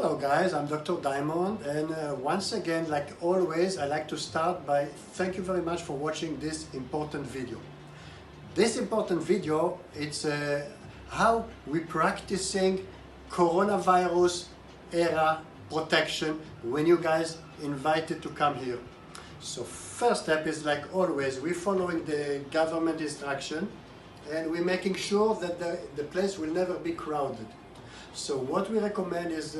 Hello guys, I'm Dr. Diamond, and once again, like always, I like to start by thank you very much for watching this important video. This important video, it's how we practicing coronavirus era protection when you guys invited to come here. So first step is like always, we're following the government instruction and we're making sure that the place will never be crowded. So what we recommend is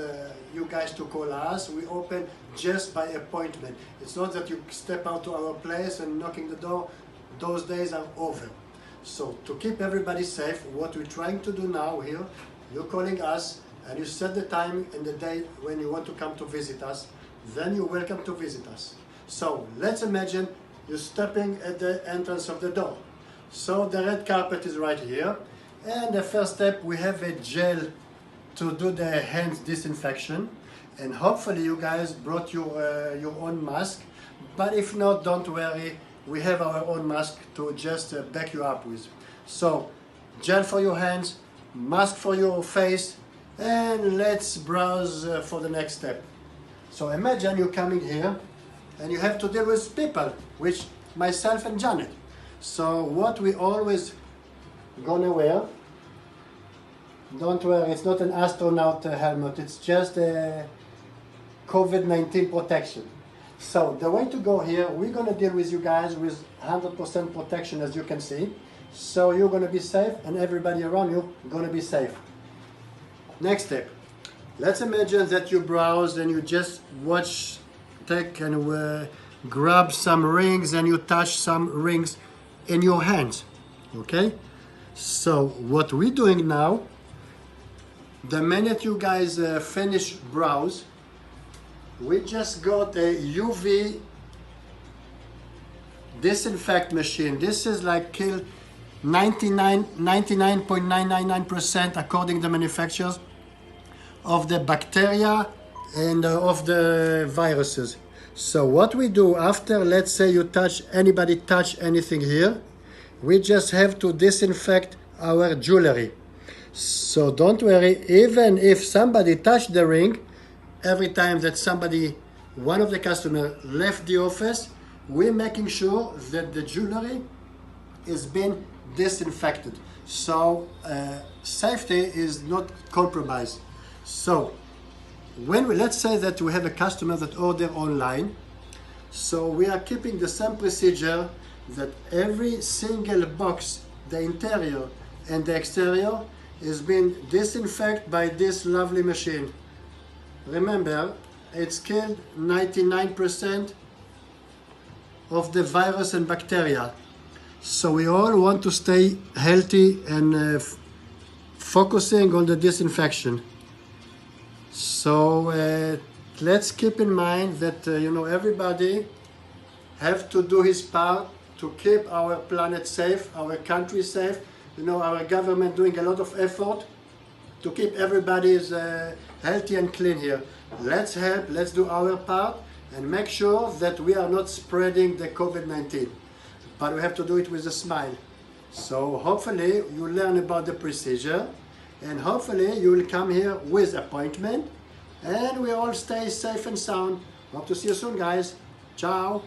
you guys to call us. We open just by appointment. It's not that you step out to our place and knocking the door. Those days are over. So to keep everybody safe, what we're trying to do now here, you're calling us and you set the time and the day when you want to come to visit us. Then you're welcome to visit us. So let's imagine you're stepping at the entrance of the door. So the red carpet is right here. And the first step, we have a gel to do the hand disinfection, and hopefully you guys brought your own mask, but if not, don't worry, we have our own mask to just back you up with. So gel for your hands, mask for your face, and let's browse for the next step. So imagine you're coming here and you have to deal with people, which myself and Janet. So what we always gonna wear, don't worry, it's not an astronaut helmet, it's just a COVID-19 protection. So the way to go here, we're going to deal with you guys with 100% protection, as you can see. So you're going to be safe and everybody around you going to be safe. Next step, let's imagine that you browse and you just take and grab some rings and you touch some rings in your hands, okay? So what we're doing now, the minute you guys finish browse, we just got a UV disinfect machine. This is like kill 99.999% according to manufacturers of the bacteria and of the viruses. So what we do after, let's say anybody touch anything here, we just have to disinfect our jewelry. So don't worry, even if somebody touched the ring, every time that one of the customers left the office, we're making sure that the jewelry is being disinfected. So safety is not compromised. So let's say that we have a customer that order online, so we are keeping the same procedure that every single box, the interior and the exterior, is being disinfected by this lovely machine. Remember, it's killed 99% of the virus and bacteria. So we all want to stay healthy and focusing on the disinfection. So let's keep in mind that everybody have to do his part to keep our planet safe, our country safe. Our government doing a lot of effort to keep everybody healthy and clean here. Let's help, let's do our part and make sure that we are not spreading the COVID-19. But we have to do it with a smile. So hopefully you learn about the procedure and hopefully you will come here with appointment and we all stay safe and sound. Hope to see you soon, guys. Ciao.